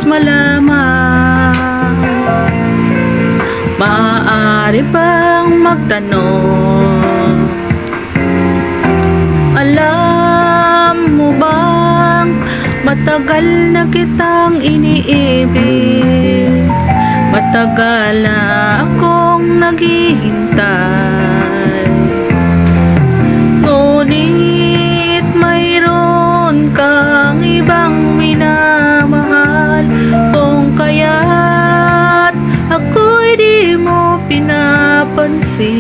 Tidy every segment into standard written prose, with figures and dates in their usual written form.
malaman, maaari bang magtanong, alam mo bang matagal na kitang iniibig, matagal na akong naghihintay, ngunit mayroon kang ibang minamahal, kung kaya't ako'y di mo pinapansin.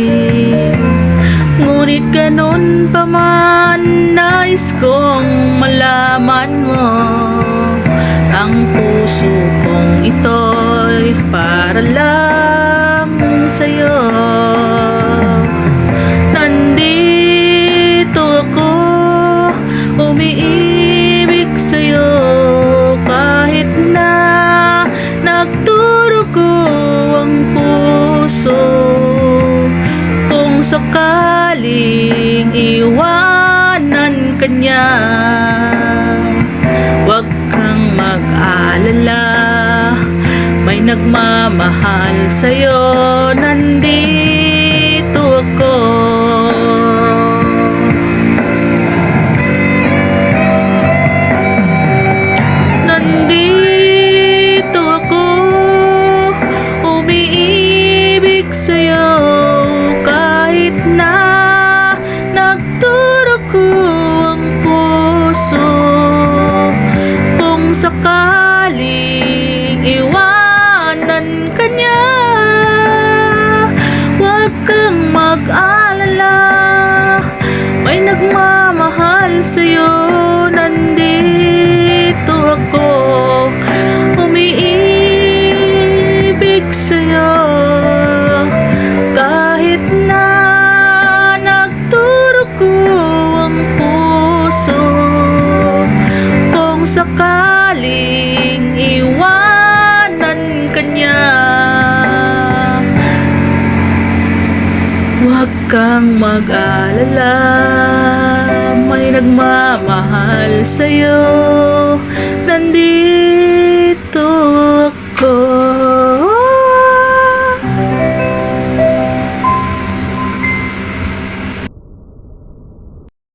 Ngunit ganun pa man, nais kong malaman mo, ang puso kong ito'y para lang sa'yo. Nandito ako, umiibig sa'yo, kahit na nagdurugo ang puso. Kung sakaling iwanan ka niya, huwag kang mag-alala, may nagmamahal sa'yo, nandito ako. Nandito ako, umiibig sa'yo, kahit na nagdurugo ang puso. Kung sakaling iwanan ka niya, huwag kang mag-alala, may nagmamahal sa'yo, nandito ako, umiibig sa'yo, kahit na nagdurugo ang puso. Kung sakaling iwanan ka niya, huwag kang mag-alala, may nagmamahal sa'yo, nandito ako.